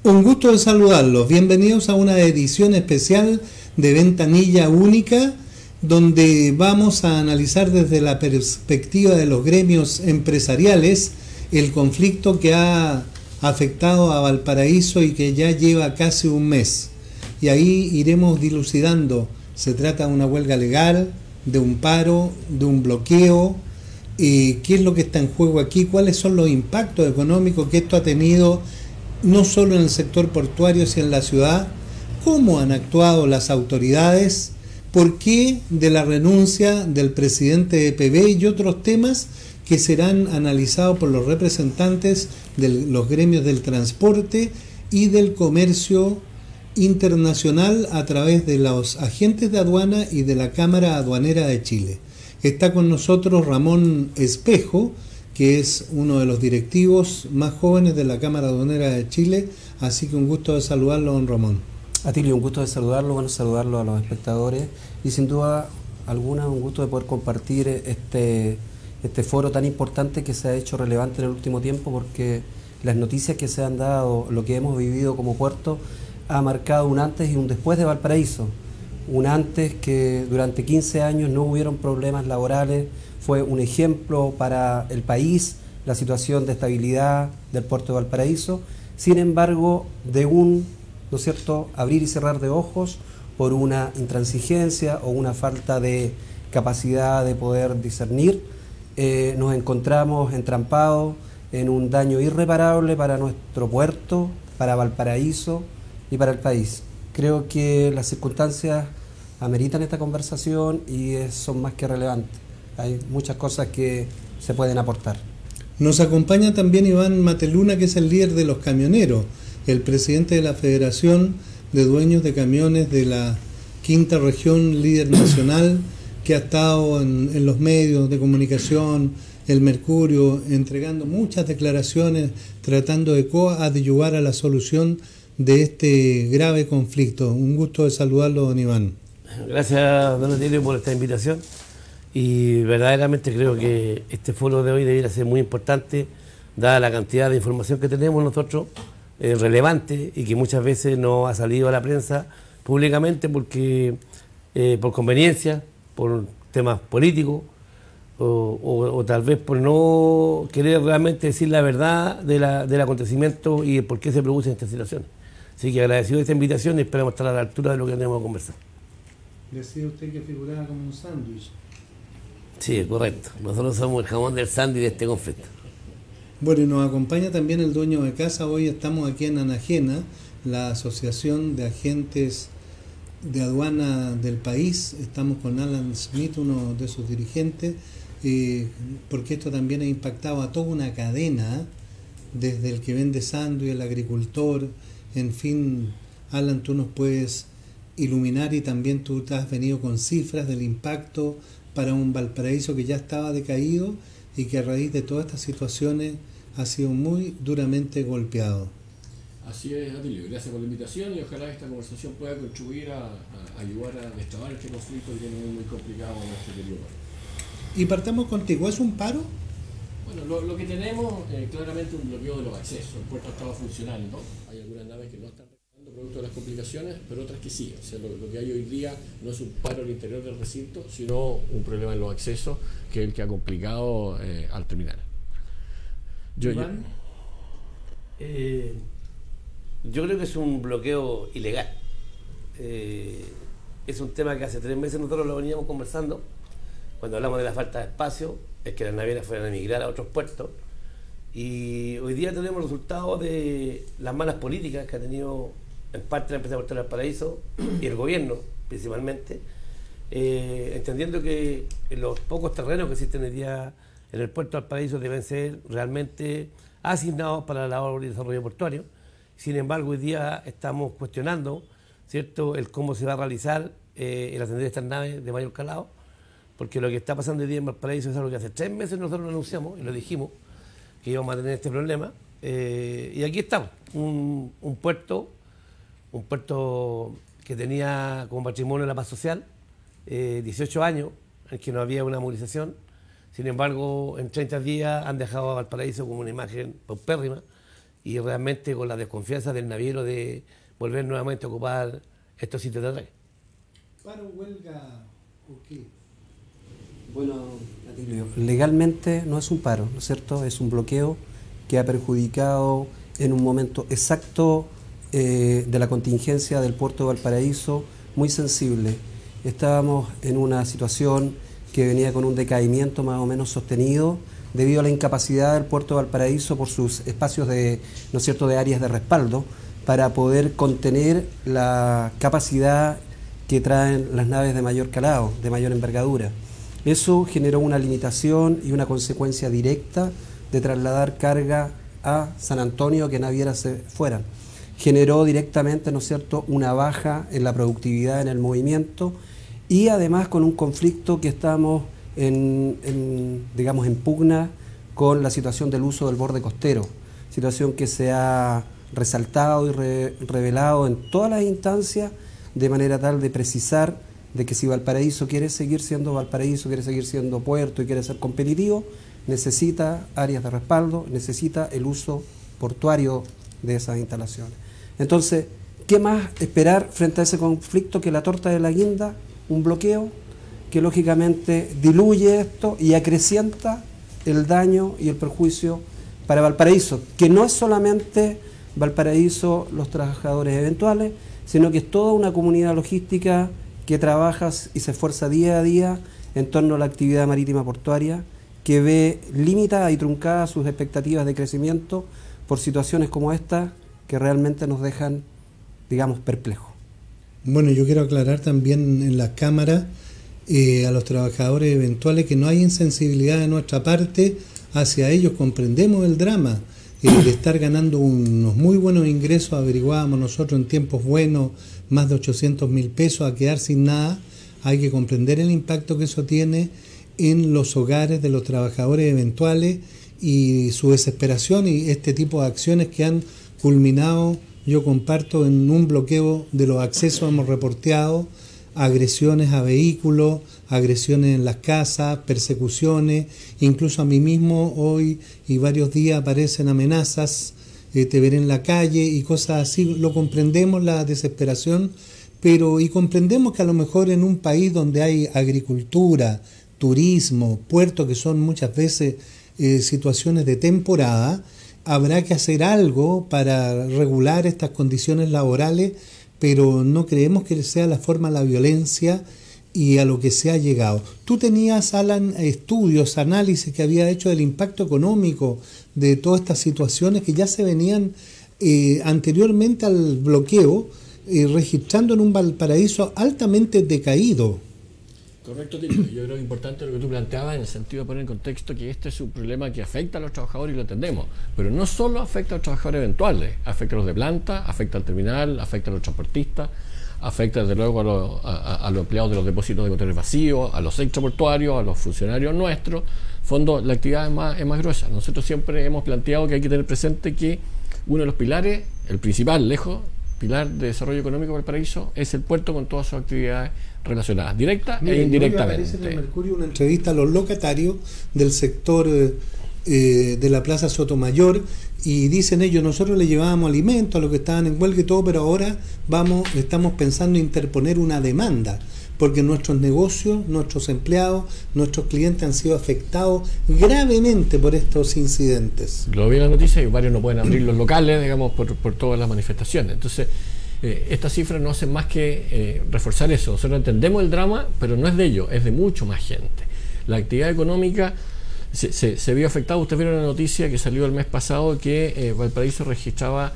Un gusto de saludarlos. Bienvenidos a una edición especial de Ventanilla Única, donde vamos a analizar desde la perspectiva de los gremios empresariales el conflicto que ha afectado a Valparaíso y que ya lleva casi un mes. Y ahí iremos dilucidando. Se trata de una huelga legal, de un paro, de un bloqueo. ¿Qué es lo que está en juego aquí? ¿Cuáles son los impactos económicos que esto ha tenido no solo en el sector portuario, sino en la ciudad? ¿Cómo han actuado las autoridades? ¿Por qué de la renuncia del presidente de EPB y otros temas que serán analizados por los representantes de los gremios del transporte y del comercio internacional a través de los agentes de aduana y de la Cámara Aduanera de Chile? Está con nosotros Ramón Espejo, que es uno de los directivos más jóvenes de la Cámara Aduanera de Chile, así que un gusto de saludarlo, don Ramón. Atilio, un gusto de saludarlo, bueno, saludarlo a los espectadores y sin duda alguna un gusto de poder compartir este foro tan importante que se ha hecho relevante en el último tiempo, porque las noticias que se han dado, lo que hemos vivido como puerto, ha marcado un antes y un después de Valparaíso. Un antes que durante 15 años no hubieron problemas laborales, fue un ejemplo para el país, la situación de estabilidad del puerto de Valparaíso. Sin embargo, de un, ¿no es cierto?, abrir y cerrar de ojos por una intransigencia o una falta de capacidad de poder discernir, nos encontramos entrampados en un daño irreparable para nuestro puerto, para Valparaíso y para el país. Creo que las circunstancias ameritan esta conversación y son más que relevantes. Hay muchas cosas que se pueden aportar. Nos acompaña también Iván Mateluna, que es el líder de los camioneros, el presidente de la Federación de Dueños de Camiones de la Quinta Región, líder nacional, que ha estado en los medios de comunicación, el Mercurio, entregando muchas declaraciones, tratando de coadyuvar a la solución de este grave conflicto. Un gusto de saludarlo, don Iván. Gracias, don Atilio, por esta invitación. Y verdaderamente creo que este foro de hoy debería ser muy importante, dada la cantidad de información que tenemos nosotros, relevante, y que muchas veces no ha salido a la prensa públicamente porque por conveniencia, por temas políticos, o tal vez por no querer realmente decir la verdad del acontecimiento y por qué se producen estas situaciones. Así que agradecido esta invitación y esperamos estar a la altura de lo que tenemos que conversar. Decía usted que figuraba como un sándwich. Sí, correcto. Nosotros somos el jamón del sándwich de este conflicto. Bueno, y nos acompaña también el dueño de casa. Hoy estamos aquí en Anajena, la Asociación de Agentes de Aduana del país. Estamos con Alan Smith, uno de sus dirigentes, porque esto también ha impactado a toda una cadena, desde el que vende sándwich, el agricultor, en fin. Alan, tú nos puedes iluminar, y también tú te has venido con cifras del impacto para un Valparaíso que ya estaba decaído y que a raíz de todas estas situaciones ha sido muy duramente golpeado. Así es, Atilio. Gracias por la invitación y ojalá esta conversación pueda contribuir a ayudar a destrabar este conflicto que tiene muy complicado en nuestro querido país. Y partamos contigo, ¿es un paro? Bueno, lo que tenemos claramente un bloqueo de los accesos. El puerto estaba funcionando, hay algunas naves que no están realizando producto de las complicaciones, pero otras que sí. O sea, lo que hay hoy día no es un paro al interior del recinto, sino un problema en los accesos, que es el que ha complicado al terminar. Yo creo que es un bloqueo ilegal. Es un tema que hace 3 meses nosotros lo veníamos conversando, cuando hablamos de la falta de espacio, es que las navieras fueran a emigrar a otros puertos, y hoy día tenemos resultados de las malas políticas que ha tenido en parte la empresa portuaria del Paraíso y el gobierno principalmente, entendiendo que los pocos terrenos que existen hoy día en el puerto del Paraíso deben ser realmente asignados para la labor y desarrollo portuario. Sin embargo, hoy día estamos cuestionando, ¿cierto?, el cómo se va a realizar el atender estas naves de mayor calado, porque lo que está pasando hoy día en Valparaíso es algo que hace 3 meses nosotros lo anunciamos y lo dijimos, que íbamos a tener este problema, y aquí estamos, un puerto que tenía como patrimonio la paz social 18 años, en que no había una movilización. Sin embargo, en 30 días han dejado a Valparaíso como una imagen paupérrima, y realmente con la desconfianza del naviero de volver nuevamente a ocupar estos sitios de atraque. ¿Paro, huelga o qué? Bueno, legalmente no es un paro, ¿no es cierto? Es un bloqueo que ha perjudicado en un momento exacto de la contingencia del puerto de Valparaíso, muy sensible. Estábamos en una situación que venía con un decaimiento más o menos sostenido debido a la incapacidad del puerto de Valparaíso por sus espacios de, ¿no es cierto?, de áreas de respaldo para poder contener la capacidad que traen las naves de mayor calado, de mayor envergadura. Eso generó una limitación y una consecuencia directa de trasladar carga a San Antonio, que navieras se fueran. Generó directamente, ¿no es cierto?, una baja en la productividad, en el movimiento, y además con un conflicto que estamos digamos, en pugna con la situación del uso del borde costero, situación que se ha resaltado y revelado en todas las instancias de manera tal de precisar de que si Valparaíso quiere seguir siendo Valparaíso, quiere seguir siendo puerto y quiere ser competitivo, necesita áreas de respaldo, necesita el uso portuario de esas instalaciones. Entonces, ¿qué más esperar frente a ese conflicto que la torta de la guinda? Un bloqueo que lógicamente diluye esto y acrecienta el daño y el perjuicio para Valparaíso, que no es solamente Valparaíso, los trabajadores eventuales, sino que es toda una comunidad logística que trabaja y se esfuerza día a día en torno a la actividad marítima portuaria, que ve limitada y truncada sus expectativas de crecimiento por situaciones como esta que realmente nos dejan, digamos, perplejos. Bueno, yo quiero aclarar también en la Cámara a los trabajadores eventuales que no hay insensibilidad de nuestra parte hacia ellos. Comprendemos el drama de estar ganando unos muy buenos ingresos, averiguábamos nosotros en tiempos buenos, más de 800.000 pesos, a quedar sin nada. Hay que comprender el impacto que eso tiene en los hogares de los trabajadores eventuales y su desesperación, y este tipo de acciones que han culminado, yo comparto, en un bloqueo de los accesos. Hemos reporteado agresiones a vehículos, agresiones en las casas, persecuciones, incluso a mí mismo hoy y varios días aparecen amenazas, te veré en la calle y cosas así. Lo comprendemos, la desesperación, pero y comprendemos que a lo mejor en un país donde hay agricultura, turismo, puertos, que son muchas veces situaciones de temporada, habrá que hacer algo para regular estas condiciones laborales, pero no creemos que sea la forma de la violencia y a lo que se ha llegado. Tú tenías, Alan, estudios, análisis que había hecho del impacto económico de todas estas situaciones que ya se venían anteriormente al bloqueo, registrando en un Valparaíso altamente decaído. Correcto, Tito. Yo creo que es importante lo que tú planteabas en el sentido de poner en contexto que este es un problema que afecta a los trabajadores y lo entendemos, pero no solo afecta a los trabajadores eventuales, afecta a los de planta, afecta al terminal, afecta a los transportistas, afecta desde luego a los empleados de los depósitos de contenedores vacíos, a los extraportuarios, a los funcionarios nuestros. En fondo, la actividad es más gruesa. Nosotros siempre hemos planteado que hay que tener presente que uno de los pilares, el principal, lejos, pilar de desarrollo económico del Valparaíso, es el puerto con todas sus actividades relacionadas, directas e indirectamente. Aparece en el Mercurio una entrevista a los locatarios del sector de la Plaza Sotomayor, y dicen ellos: nosotros le llevábamos alimentos a los que estaban en huelga y todo, pero ahora estamos pensando en interponer una demanda, porque nuestros negocios, nuestros empleados, nuestros clientes han sido afectados gravemente por estos incidentes. Lo vi en la noticia y varios no pueden abrir los locales, digamos, por todas las manifestaciones. Entonces, estas cifras no hacen más que reforzar eso. Nosotros entendemos el drama, pero no es de ellos, es de mucho más gente. La actividad económica se vio afectada. Ustedes vieron la noticia que salió el mes pasado que Valparaíso registraba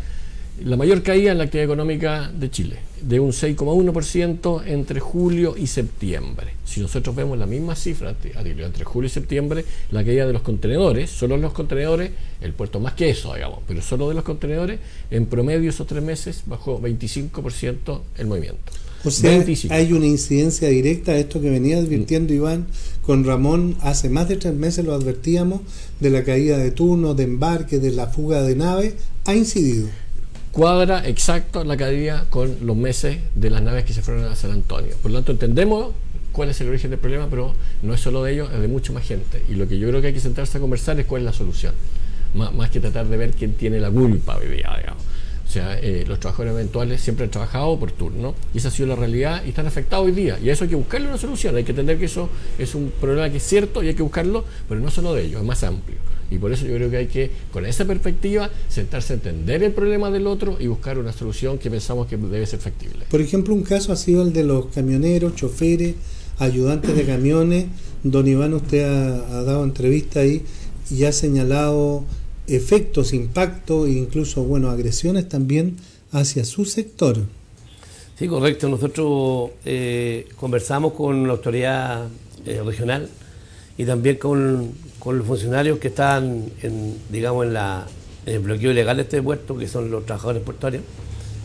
la mayor caída en la actividad económica de Chile, de un 6,1% entre julio y septiembre. Si nosotros vemos la misma cifra entre julio y septiembre, la caída de los contenedores, solo los contenedores, el puerto más que eso, digamos, pero solo de los contenedores, en promedio esos 3 meses bajó 25% el movimiento. O sea, 25. Hay una incidencia directa a esto que venía advirtiendo Iván con Ramón. Hace más de 3 meses lo advertíamos, de la caída de turnos, de embarque, de la fuga de naves. Ha incidido. Cuadra exacto la caída con los meses de las naves que se fueron a San Antonio. Por lo tanto, entendemos cuál es el origen del problema, pero no es solo de ellos, es de mucha más gente. Y lo que yo creo que hay que sentarse a conversar es cuál es la solución. más que tratar de ver quién tiene la culpa hoy día, digamos. O sea, los trabajadores eventuales siempre han trabajado por turno y esa ha sido la realidad y están afectados hoy día. Y a eso hay que buscarle una solución. Hay que entender que eso es un problema que es cierto y hay que buscarlo, pero no solo de ellos, es más amplio. Y por eso yo creo que hay que, con esa perspectiva, sentarse a entender el problema del otro y buscar una solución que pensamos que debe ser factible. Por ejemplo, un caso ha sido el de los camioneros, choferes, ayudantes de camiones. Don Iván, usted ha dado entrevista ahí y ha señalado efectos, impactos e incluso, bueno, agresiones también hacia su sector. Sí, correcto. Nosotros conversamos con la autoridad regional y también con los funcionarios que están en el bloqueo ilegal de este puerto, que son los trabajadores portuarios,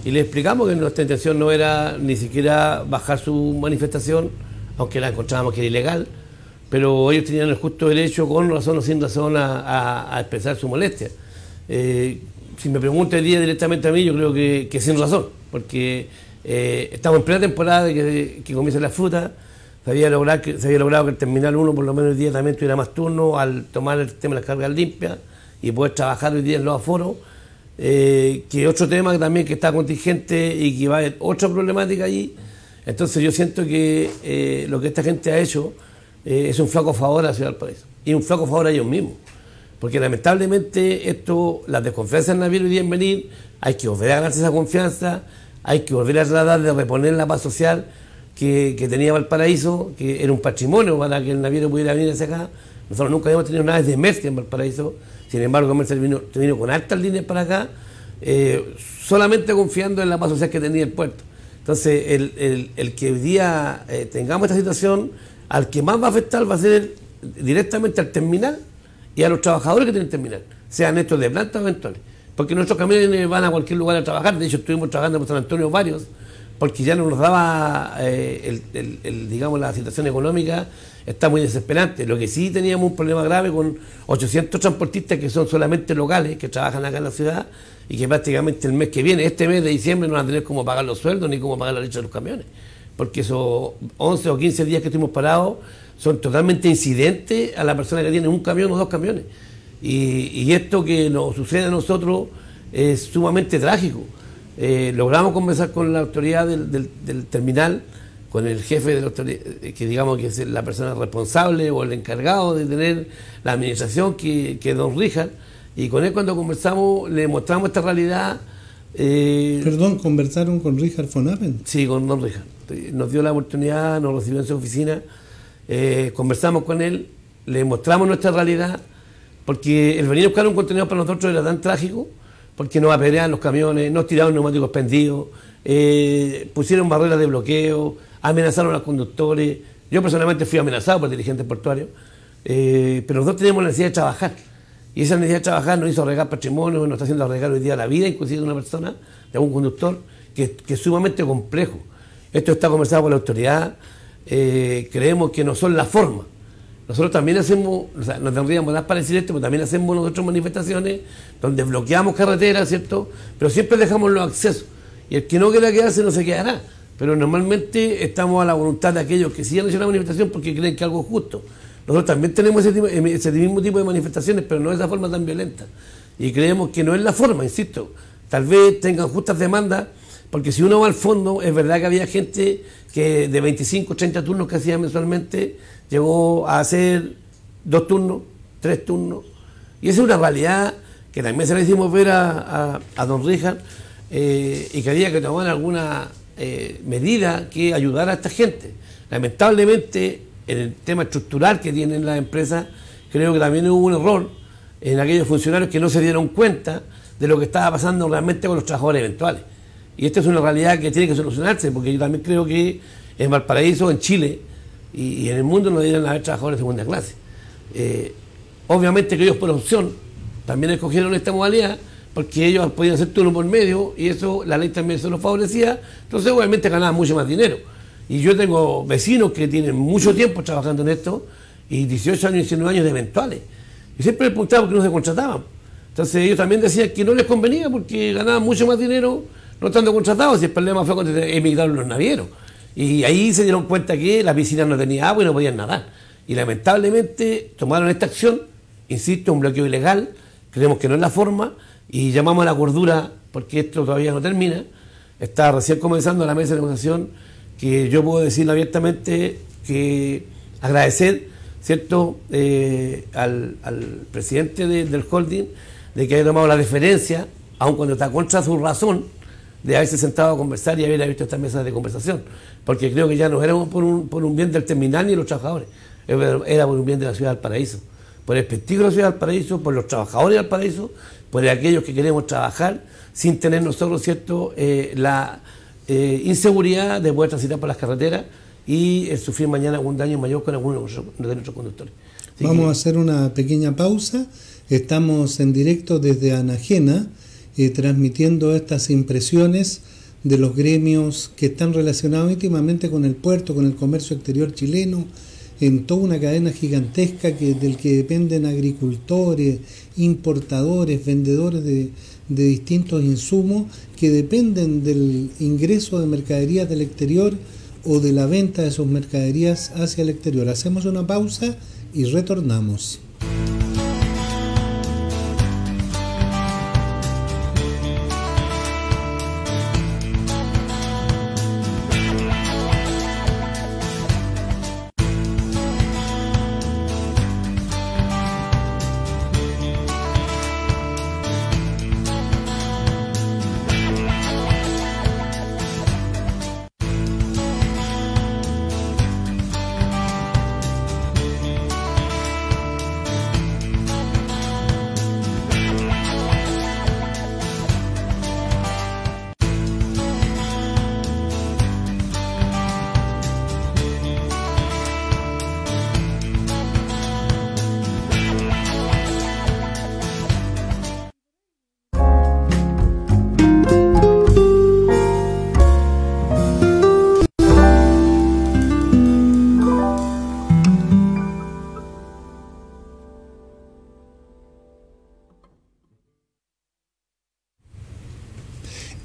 y les explicamos que nuestra intención no era ni siquiera bajar su manifestación, aunque la encontrábamos que era ilegal, pero ellos tenían el justo derecho, con razón o sin razón, a expresar su molestia. Si me pregunta el día directamente a mí, yo creo que sin razón, porque estamos en plena temporada de que comienza la fruta. Se había logrado que el Terminal 1 por lo menos el día también tuviera más turnos al tomar el tema de las cargas limpias y poder trabajar hoy día en los aforos, que otro tema también que está contingente y que va a haber otra problemática allí. Entonces yo siento que lo que esta gente ha hecho es un flaco favor a la ciudad del Paraíso y un flaco favor a ellos mismos, porque lamentablemente las desconfianzas en la naviera hoy día en venir, hay que volver a ganarse esa confianza, hay que volver a tratar de reponer la paz social que tenía Valparaíso, que era un patrimonio para que el naviero pudiera venir hacia acá. Nosotros nunca habíamos tenido naves de Maersk en Valparaíso, sin embargo Maersk vino con altas líneas para acá, solamente confiando en la paz social que tenía el puerto. Entonces el que hoy día tengamos esta situación, al que más va a afectar va a ser directamente al terminal y a los trabajadores que tienen el terminal, sean estos de planta o eventuales, porque nuestros camiones van a cualquier lugar a trabajar. De hecho estuvimos trabajando en San Antonio varios, porque ya no nos daba digamos, la situación económica está muy desesperante. Lo que sí teníamos un problema grave con 800 transportistas que son solamente locales, que trabajan acá en la ciudad y que prácticamente el mes que viene, este mes de diciembre, no van a tener cómo pagar los sueldos ni cómo pagar la leche de los camiones, porque esos 11 o 15 días que estuvimos parados son totalmente incidentes a la persona que tiene un camión o dos camiones. Y esto que nos sucede a nosotros es sumamente trágico. Logramos conversar con la autoridad del terminal, con el jefe de la autoridad, que digamos que es la persona responsable o el encargado de tener la administración, que es don Richard, y con él cuando conversamos le mostramos esta realidad. Perdón, ¿conversaron con Richard von Appen? Sí, con don Richard. Nos dio la oportunidad, nos recibió en su oficina, conversamos con él, le mostramos nuestra realidad, porque el venir a buscar un contenedor para nosotros era tan trágico, porque nos apedreaban los camiones, nos tiraron neumáticos pendidos, pusieron barreras de bloqueo, amenazaron a los conductores. Yo personalmente fui amenazado por dirigentes portuarios, pero nosotros teníamos la necesidad de trabajar, y esa necesidad de trabajar nos hizo arreglar patrimonio, nos está haciendo arreglar hoy día la vida, inclusive de una persona, de un conductor, que es sumamente complejo. Esto está conversado con la autoridad, creemos que no son la forma. Nosotros también hacemos, o sea, nos tendríamos dar para decir esto, pero también hacemos nosotros manifestaciones donde bloqueamos carreteras, ¿cierto? Pero siempre dejamos los accesos. Y el que no quiera quedarse no se quedará. Pero normalmente estamos a la voluntad de aquellos que sí han hecho la manifestación porque creen que algo es justo. Nosotros también tenemos ese mismo tipo de manifestaciones, pero no de esa forma tan violenta. Y creemos que no es la forma, insisto. Tal vez tengan justas demandas, porque si uno va al fondo, es verdad que había gente que de 25, 30 turnos que hacía mensualmente, llegó a hacer 2 turnos, 3 turnos. Y esa es una realidad que también se la hicimos ver a don Richard, y que había que tomar alguna medida que ayudara a esta gente. Lamentablemente, en el tema estructural que tienen las empresas, creo que también hubo un error en aquellos funcionarios que no se dieron cuenta de lo que estaba pasando realmente con los trabajadores eventuales. Y esta es una realidad que tiene que solucionarse, porque yo también creo que en Valparaíso, en Chile y en el mundo no deberían haber trabajadores de segunda clase. Obviamente que ellos por opción también escogieron esta modalidad, porque ellos podían hacer turno por medio y eso la ley también se los favorecía, entonces obviamente ganaban mucho más dinero. Y yo tengo vecinos que tienen mucho tiempo trabajando en esto, y 18 años y 19 años de eventuales. Y siempre les preguntaba por qué no se contrataban. Entonces ellos también decían que no les convenía porque ganaban mucho más dinero no estando contratados, y el problema fue cuando emigraron los navieros. Y ahí se dieron cuenta que las piscinas no tenían agua y no podían nadar. Y lamentablemente tomaron esta acción, insisto, un bloqueo ilegal, creemos que no es la forma y llamamos a la cordura porque esto todavía no termina. Está recién comenzando la mesa de negociación, que yo puedo decir abiertamente que agradecer, ¿cierto?, al presidente del holding de que haya tomado la deferencia, aun cuando está contra su razón, de haberse sentado a conversar y haber abierto estas mesas de conversación, porque creo que ya no éramos por un bien del terminal ni de los trabajadores, era por un bien de la ciudad del Paraíso, por el prestigio de la ciudad del Paraíso, por los trabajadores del Paraíso, por aquellos que queremos trabajar sin tener nosotros, ¿cierto?, la inseguridad de poder transitar por las carreteras y sufrir mañana algún daño mayor con alguno de nuestros conductores. Vamos a hacer una pequeña pausa. Estamos en directo desde Anagena, transmitiendo estas impresiones de los gremios que están relacionados íntimamente con el puerto, con el comercio exterior chileno, en toda una cadena gigantesca del que dependen agricultores, importadores, vendedores de distintos insumos que dependen del ingreso de mercaderías del exterior o de la venta de sus mercaderías hacia el exterior. Hacemos una pausa y retornamos.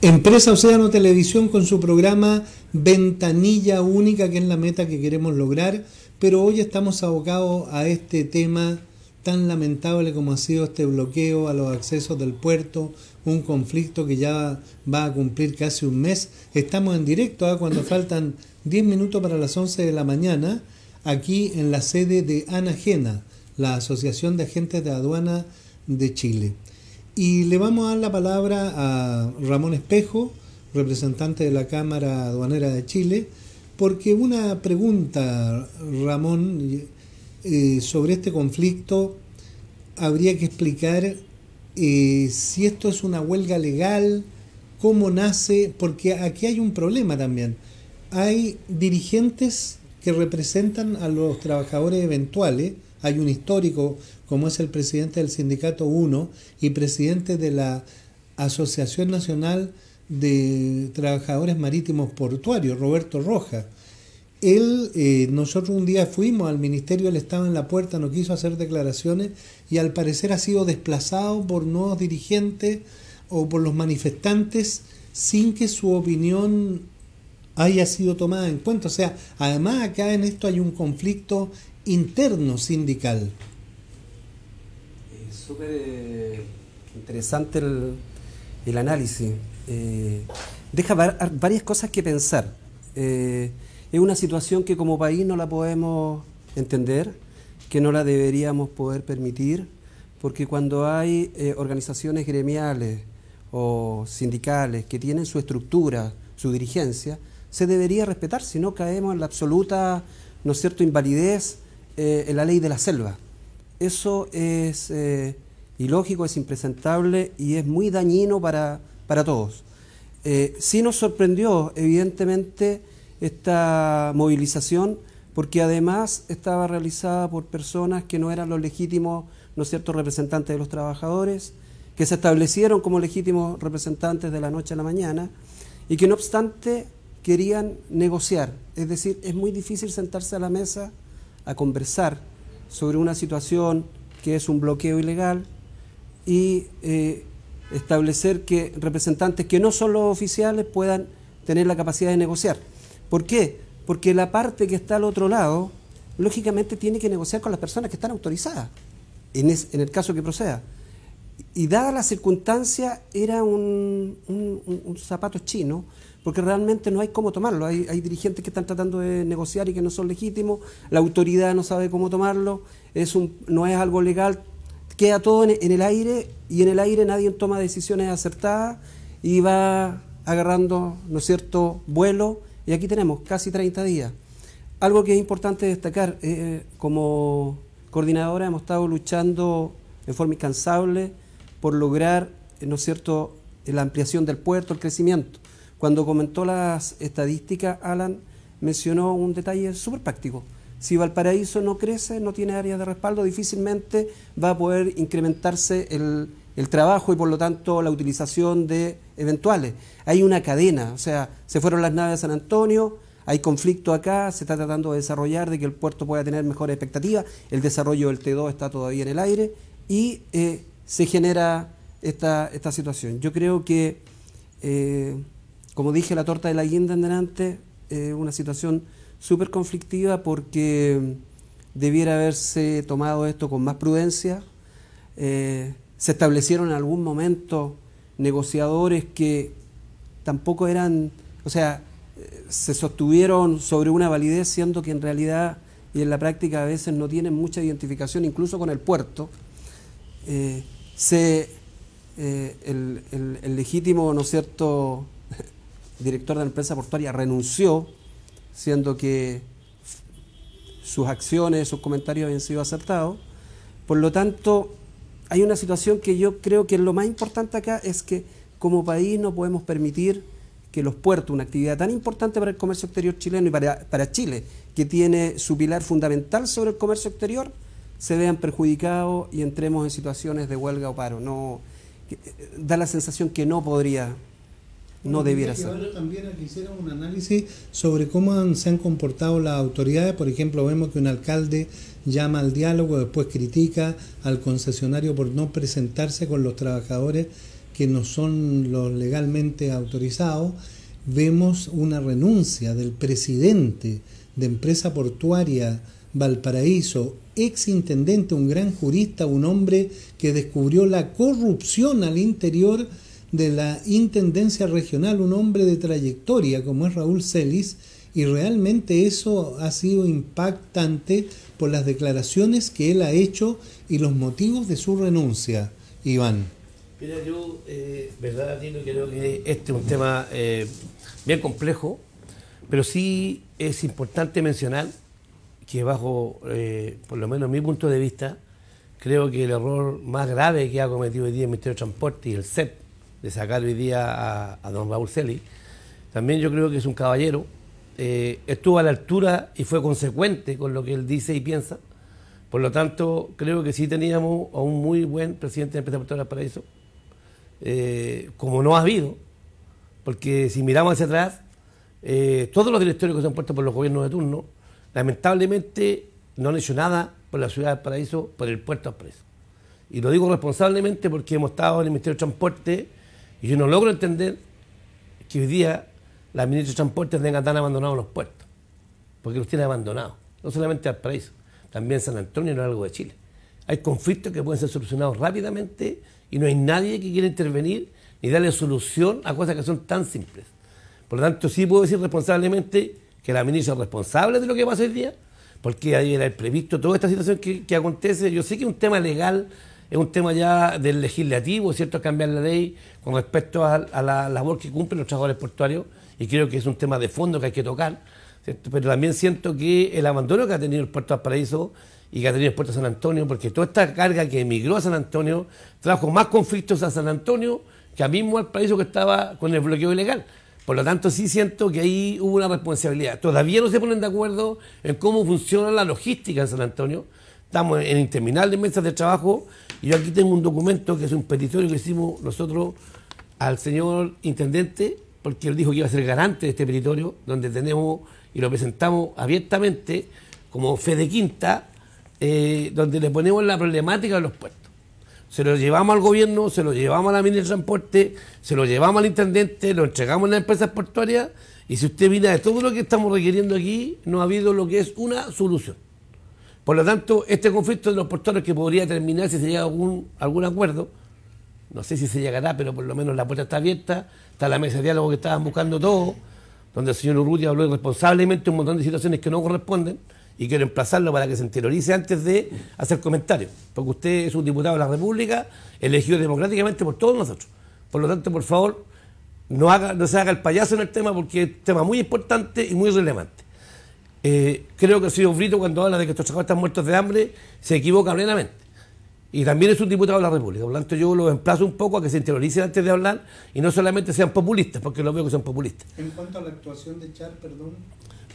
Empresa Océano Televisión con su programa Ventanilla Única, que es la meta que queremos lograr, pero hoy estamos abocados a este tema tan lamentable como ha sido este bloqueo a los accesos del puerto, un conflicto que ya va a cumplir casi un mes. Estamos en directo, cuando faltan 10 minutos para las 11 de la mañana, aquí en la sede de Anagena, la Asociación de Agentes de Aduana de Chile. Y le vamos a dar la palabra a Ramón Espejo, representante de la Cámara Aduanera de Chile, porque una pregunta, Ramón, sobre este conflicto. Habría que explicar si esto es una huelga legal, cómo nace, porque aquí hay un problema también. Hay dirigentes que representan a los trabajadores eventuales. Hay un histórico, como es el presidente del Sindicato 1 y presidente de la Asociación Nacional de Trabajadores Marítimos Portuarios, Roberto Rojas. Nosotros un día fuimos al Ministerio, él estaba en la puerta, no quiso hacer declaraciones y al parecer ha sido desplazado por nuevos dirigentes o por los manifestantes sin que su opinión haya sido tomada en cuenta. O sea, además acá en esto hay un conflicto interno sindical. Súper interesante el análisis. Deja varias cosas que pensar. Es una situación que como país no la podemos entender, que no la deberíamos poder permitir, porque cuando hay organizaciones gremiales o sindicales que tienen su estructura, su dirigencia, se debería respetar, si no caemos en la absoluta, ¿no es cierto?, invalidez en la ley de la selva. Eso es ilógico, es impresentable y es muy dañino para todos. Sí nos sorprendió, evidentemente, esta movilización, porque además estaba realizada por personas que no eran los legítimos, ¿no es cierto?, representantes de los trabajadores, que se establecieron como legítimos representantes de la noche a la mañana y que no obstante querían negociar. Es decir, es muy difícil sentarse a la mesa a conversar sobre una situación que es un bloqueo ilegal y establecer que representantes que no son los oficiales puedan tener la capacidad de negociar. ¿Por qué? Porque la parte que está al otro lado, lógicamente tiene que negociar con las personas que están autorizadas, en el caso que proceda. Y dada la circunstancia, era un zapato chino, porque realmente no hay cómo tomarlo. Hay dirigentes que están tratando de negociar y que no son legítimos, la autoridad no sabe cómo tomarlo, no es algo legal, queda todo en el aire, y en el aire nadie toma decisiones acertadas y va agarrando, ¿no es cierto?, vuelo, y aquí tenemos casi 30 días. Algo que es importante destacar, como coordinadora hemos estado luchando en forma incansable por lograr, ¿no es cierto?, la ampliación del puerto, el crecimiento. Cuando comentó las estadísticas, Alan mencionó un detalle súper práctico. Si Valparaíso no crece, no tiene áreas de respaldo, difícilmente va a poder incrementarse el trabajo y por lo tanto la utilización de eventuales. Hay una cadena, o sea, se fueron las naves a San Antonio, hay conflicto acá, se está tratando de desarrollar, de que el puerto pueda tener mejores expectativas, el desarrollo del T2 está todavía en el aire y se genera esta situación. Yo creo que, como dije, la torta de la guinda en delante, una situación súper conflictiva porque debiera haberse tomado esto con más prudencia. Se establecieron en algún momento negociadores que tampoco eran, o sea, se sostuvieron sobre una validez, siendo que en realidad y en la práctica a veces no tienen mucha identificación, incluso con el puerto. El legítimo, ¿no es cierto?, director de la empresa portuaria renunció, siendo que sus acciones, sus comentarios habían sido acertados. Por lo tanto, hay una situación que yo creo que lo más importante acá es que como país no podemos permitir que los puertos, una actividad tan importante para el comercio exterior chileno y para Chile, que tiene su pilar fundamental sobre el comercio exterior, se vean perjudicados y entremos en situaciones de huelga o paro. No, da la sensación que no podría, no debiera ser. También a que hicieran un análisis sobre cómo se han comportado las autoridades. Por ejemplo, vemos que un alcalde llama al diálogo, después critica al concesionario por no presentarse con los trabajadores que no son los legalmente autorizados. Vemos una renuncia del presidente de Empresa Portuaria Valparaíso, exintendente, un gran jurista, un hombre que descubrió la corrupción al interior de la Intendencia Regional, un hombre de trayectoria como es Raúl Celis, y realmente eso ha sido impactante por las declaraciones que él ha hecho y los motivos de su renuncia. Iván. Mira, yo, verdad, Tino, creo que este es un tema bien complejo, pero sí es importante mencionar que bajo, por lo menos mi punto de vista, creo que el error más grave que ha cometido hoy día el Ministerio de Transporte y el CEP, de sacar hoy día a don Raúl Celis, también yo creo que es un caballero, estuvo a la altura y fue consecuente con lo que él dice y piensa. Por lo tanto, creo que sí teníamos a un muy buen presidente de Empresa Portuaria del Paraíso, como no ha habido, porque si miramos hacia atrás, todos los directorios que se han puesto por los gobiernos de turno, lamentablemente no han hecho nada por la ciudad del Paraíso, por el puerto del Paraíso. Y lo digo responsablemente porque hemos estado en el Ministerio de Transporte y yo no logro entender que hoy día la ministra de Transporte tenga tan abandonados los puertos, porque los tiene abandonados, no solamente al Paraíso, también San Antonio y no algo de Chile. Hay conflictos que pueden ser solucionados rápidamente y no hay nadie que quiera intervenir ni darle solución a cosas que son tan simples. Por lo tanto, sí puedo decir responsablemente que la ministra es responsable de lo que pasa hoy día, porque ahí era el previsto toda esta situación que acontece. Yo sé que es un tema legal, es un tema ya del legislativo, ¿cierto?, cambiar la ley con respecto a la labor que cumplen los trabajadores portuarios, y creo que es un tema de fondo que hay que tocar, ¿cierto? Pero también siento que el abandono que ha tenido el puerto de Valparaíso y que ha tenido el puerto de San Antonio, porque toda esta carga que emigró a San Antonio trajo más conflictos a San Antonio que a mismo Valparaíso, que estaba con el bloqueo ilegal. Por lo tanto, sí siento que ahí hubo una responsabilidad. Todavía no se ponen de acuerdo en cómo funciona la logística en San Antonio. Estamos en interminables mesas de trabajo y yo aquí tengo un documento que es un petitorio que hicimos nosotros al señor intendente, porque él dijo que iba a ser garante de este petitorio, donde tenemos y lo presentamos abiertamente como fe de quinta, donde le ponemos la problemática de los puertos. Se lo llevamos al gobierno, se lo llevamos a la ministra de Transporte, se lo llevamos al intendente, lo entregamos a las empresas portuarias, y si usted mira de todo lo que estamos requiriendo aquí, no ha habido lo que es una solución. Por lo tanto, este conflicto de los portuarios, que podría terminar si se llega a algún acuerdo, no sé si se llegará, pero por lo menos la puerta está abierta, está la mesa de diálogo que estaban buscando todos, donde el señor Urrutia habló irresponsablemente un montón de situaciones que no corresponden, y quiero emplazarlo para que se interiorice antes de hacer comentarios, porque usted es un diputado de la República, elegido democráticamente por todos nosotros. Por lo tanto, por favor, no se haga el payaso en el tema, porque es un tema muy importante y muy relevante. Creo que el señor Brito, cuando habla de que estos trabajadores están muertos de hambre, se equivoca plenamente. Y también es un diputado de la República. Por lo tanto, yo los emplazo un poco a que se interioricen antes de hablar y no solamente sean populistas, porque lo veo que son populistas. En cuanto a la actuación de Char, perdón.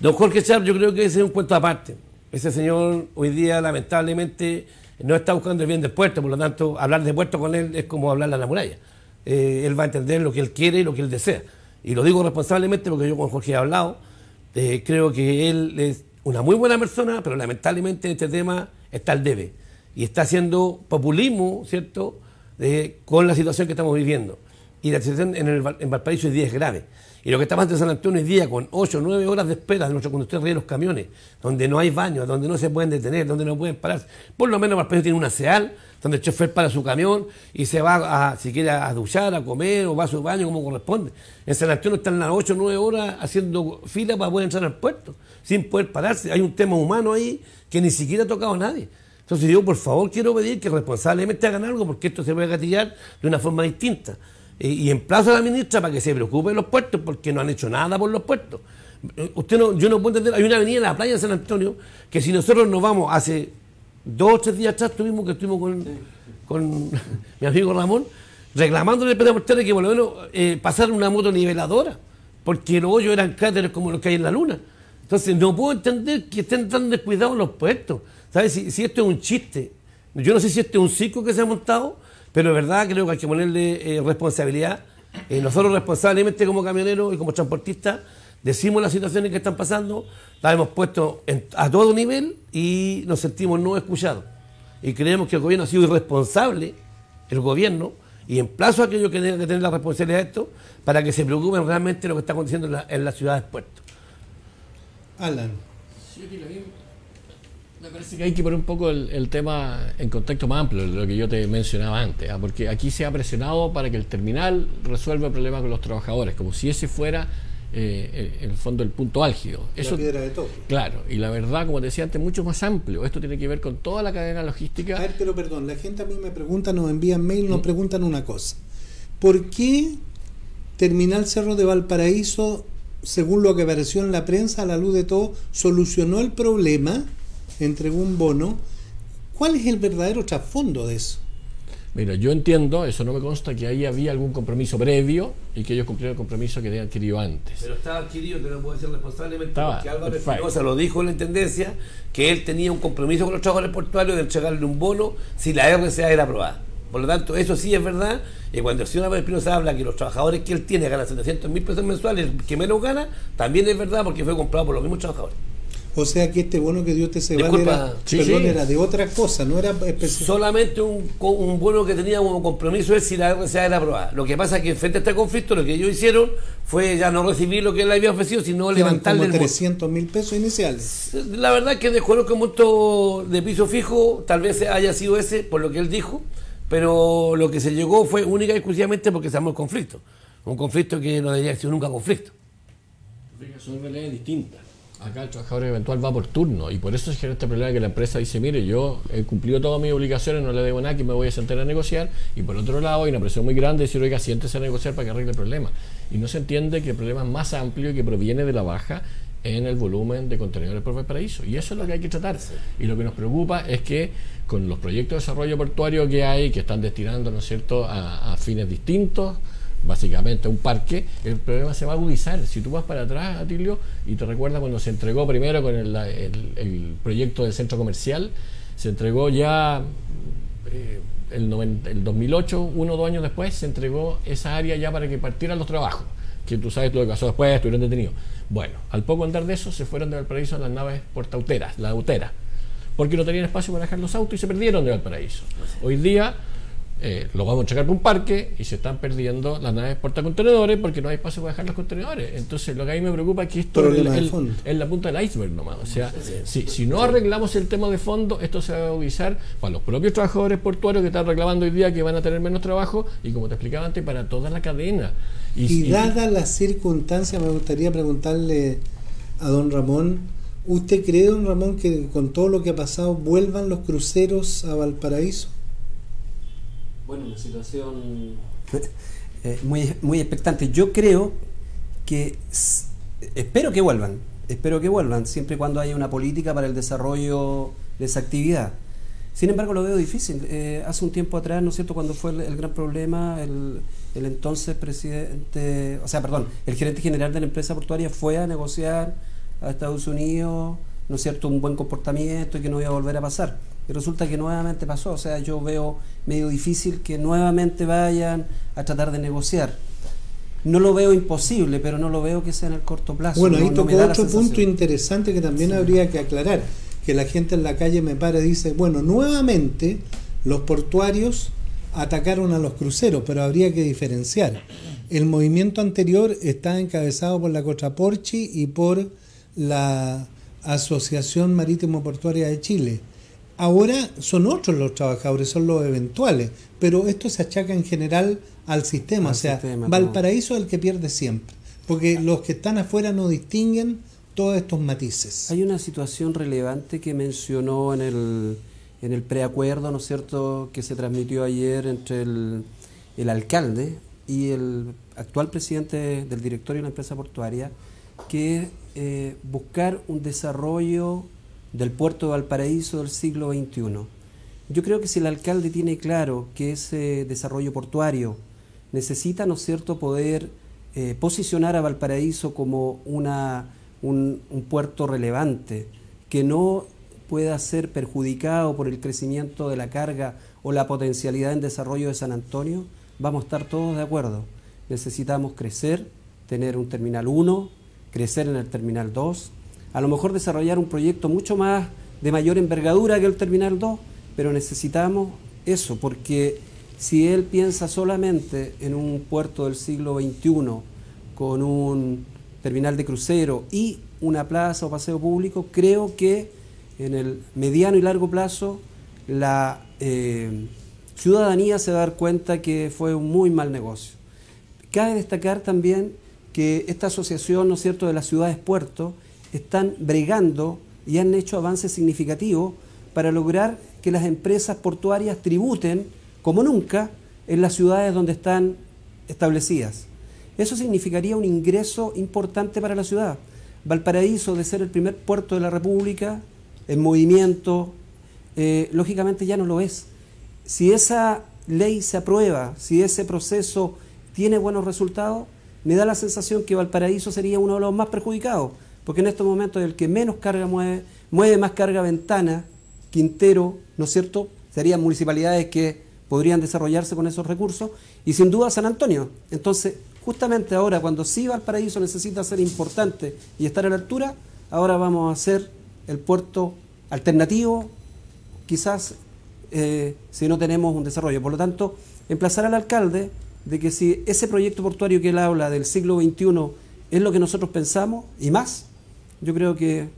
Don Jorge Char, yo creo que ese es un cuento aparte. Ese señor hoy día, lamentablemente, no está buscando el bien del puerto. Por lo tanto, hablar de puerto con él es como hablar a la muralla. Él va a entender lo que él quiere y lo que él desea. Y lo digo responsablemente porque yo con Jorge he hablado. Creo que él es una muy buena persona, pero lamentablemente en este tema está al debe. Y está haciendo populismo, ¿cierto?, con la situación que estamos viviendo. Y la situación en Valparaíso hoy día es grave. Y lo que está pasando en San Antonio hoy día, con 8 o 9 horas de espera de nuestros conductores de los camiones, donde no hay baños, donde no se pueden detener, donde no pueden parar. Por lo menos Valparaíso tiene una SEAL, donde el chofer para su camión y se va, si quiere, a duchar, a comer o va a su baño como corresponde. En San Antonio están las 8 o 9 horas haciendo fila para poder entrar al puerto, sin poder pararse. Hay un tema humano ahí que ni siquiera ha tocado a nadie. Entonces yo, por favor, quiero pedir que responsablemente hagan algo, porque esto se puede gatillar de una forma distinta. Y emplazo a la ministra para que se preocupe de los puertos, porque no han hecho nada por los puertos. Yo no puedo entender, hay una avenida en la playa de San Antonio, que si nosotros nos vamos hace 2 o 3 días atrás, estuvimos con mi amigo Ramón, reclamándole al portero que por lo menos pasara una moto niveladora, porque los hoyos eran cráteres como los que hay en la luna. Entonces no puedo entender que estén tan descuidados los puertos. ¿Sabes? Si esto es un chiste, yo no sé si esto es un circo que se ha montado, pero de verdad creo que hay que ponerle responsabilidad. Nosotros responsablemente como camioneros y como transportistas decimos las situaciones que están pasando, las hemos puesto a todo nivel y nos sentimos no escuchados. Y creemos que el gobierno ha sido irresponsable, el gobierno, y emplazo a aquellos que tengan que tener la responsabilidad de esto para que se preocupen realmente de lo que está aconteciendo en las ciudades puertos. Alan. Sí, me parece que hay que poner un poco el tema en contexto más amplio, lo que yo te mencionaba antes, porque aquí se ha presionado para que el terminal resuelva el problema con los trabajadores, como si ese fuera en el fondo el punto álgido. Eso, la piedra de todo. Claro, y la verdad, como te decía antes, mucho más amplio. Esto tiene que ver con toda la cadena logística. A ver, pero perdón, la gente a mí me pregunta, nos envían mail, nos preguntan una cosa. ¿Por qué Terminal Cerro de Valparaíso, según lo que apareció en la prensa, a la luz de todo, solucionó el problema, entregó un bono? ¿Cuál es el verdadero trasfondo de eso? Mira, yo entiendo, eso no me consta, que ahí había algún compromiso previo y que ellos cumplieron el compromiso que habían adquirido antes. Pero estaba adquirido, te lo puedo decir responsablemente, Estaba, porque Álvaro Espinosa lo dijo en la Intendencia, que él tenía un compromiso con los trabajadores portuarios de entregarle un bono si la RCA era aprobada. Por lo tanto, eso sí es verdad, y cuando el señor Álvaro Espinosa habla que los trabajadores que él tiene ganan 700.000 pesos mensuales, que menos gana, también es verdad porque fue comprado por los mismos trabajadores. O sea que este bono que dio TCVAL era de otra cosa, no era específico. Solamente un bono que tenía como compromiso es si la RCA era aprobada. Lo que pasa es que frente a este conflicto lo que ellos hicieron fue ya no recibir lo que él había ofrecido, sino levantarle como 300.000 pesos iniciales. La verdad es que desconozco el monto de piso fijo, tal vez haya sido ese, por lo que él dijo, pero lo que se llegó fue única y exclusivamente porque se armó el conflicto. Un conflicto que no debería haber sido nunca conflicto. Son realidades distintas. Acá el trabajador eventual va por turno y por eso se genera este problema que la empresa dice, mire, yo he cumplido todas mis obligaciones, no le debo nada, que me voy a sentar a negociar, y por otro lado hay una presión muy grande de decir, oiga, siéntese a negociar para que arregle el problema. Y no se entiende que el problema es más amplio y que proviene de la baja en el volumen de contenedores por Valparaíso, y eso es lo que hay que tratar. Y lo que nos preocupa es que con los proyectos de desarrollo portuario que hay, que están destinando, ¿no es cierto?, a fines distintos, básicamente un parque, el problema se va a agudizar. Si tú vas para atrás, Atilio, y te recuerdas cuando se entregó primero con el proyecto del centro comercial, se entregó ya el 2008, 1 o 2 años después, se entregó esa área ya para que partieran los trabajos, que tú sabes lo que pasó después, estuvieron detenidos. Bueno, al poco andar de eso, se fueron de Valparaíso a las naves portauteras, la autera, porque no tenían espacio para dejar los autos y se perdieron de Valparaíso. Hoy día lo vamos a entregar por un parque y se están perdiendo las naves portacontenedores porque no hay espacio para dejar los contenedores. Entonces lo que a mí me preocupa es que esto es la punta del iceberg nomás. O sea, si no arreglamos el tema de fondo, esto se va a agudizar para los propios trabajadores portuarios que están reclamando hoy día que van a tener menos trabajo y, como te explicaba antes, para toda la cadena. Y dadas las circunstancias, me gustaría preguntarle a don Ramón, ¿usted cree, don Ramón, que con todo lo que ha pasado vuelvan los cruceros a Valparaíso? Bueno, una situación muy expectante. Yo creo que, espero que vuelvan, siempre y cuando haya una política para el desarrollo de esa actividad. Sin embargo, lo veo difícil. Hace un tiempo atrás, ¿no es cierto?, cuando fue el gran problema, el entonces el gerente general de la empresa portuaria fue a negociar a Estados Unidos, ¿no es cierto?, un buen comportamiento y que no iba a volver a pasar. Y resulta que nuevamente pasó. O sea, yo veo medio difícil que nuevamente vayan a tratar de negociar. No lo veo imposible, pero no lo veo que sea en el corto plazo. Bueno, ahí tocó otro punto interesante que también habría que aclarar, que la gente en la calle me para y dice, bueno, nuevamente los portuarios atacaron a los cruceros, pero habría que diferenciar. El movimiento anterior está encabezado por la Cotraporchi y por la Asociación Marítimo Portuaria de Chile. Ahora son otros los trabajadores, son los eventuales, pero esto se achaca en general al sistema. Valparaíso es el que pierde siempre, porque los que están afuera no distinguen todos estos matices. Hay una situación relevante que mencionó en el preacuerdo, ¿no es cierto?, que se transmitió ayer entre el alcalde y el actual presidente del directorio de la empresa portuaria, que es buscar un desarrollo del puerto de Valparaíso del siglo XXI. Yo creo que si el alcalde tiene claro que ese desarrollo portuario necesita, ¿no es cierto?, poder posicionar a Valparaíso como un puerto relevante, que no pueda ser perjudicado por el crecimiento de la carga o la potencialidad en desarrollo de San Antonio, vamos a estar todos de acuerdo. Necesitamos crecer, tener un Terminal 1, crecer en el Terminal 2, a lo mejor desarrollar un proyecto mucho más de mayor envergadura que el Terminal 2, pero necesitamos eso, porque si él piensa solamente en un puerto del siglo XXI con un terminal de crucero y una plaza o paseo público, creo que en el mediano y largo plazo la ciudadanía se va a dar cuenta que fue un muy mal negocio. Cabe destacar también que esta asociación, ¿no es cierto?, de las ciudades puertos, están bregando y han hecho avances significativos para lograr que las empresas portuarias tributen como nunca en las ciudades donde están establecidas. Eso significaría un ingreso importante para la ciudad. Valparaíso, de ser el primer puerto de la República en movimiento, lógicamente ya no lo es. Si esa ley se aprueba, si ese proceso tiene buenos resultados, me da la sensación que Valparaíso sería uno de los más perjudicados, porque en estos momentos es el que menos carga mueve más carga Ventana, Quintero, ¿no es cierto? Serían municipalidades que podrían desarrollarse con esos recursos, y sin duda San Antonio. Entonces, justamente ahora, cuando sí Valparaíso necesita ser importante y estar a la altura, ahora vamos a hacer el puerto alternativo, quizás si no tenemos un desarrollo. Por lo tanto, emplazar al alcalde de que si ese proyecto portuario que él habla del siglo XXI es lo que nosotros pensamos y más, yo creo que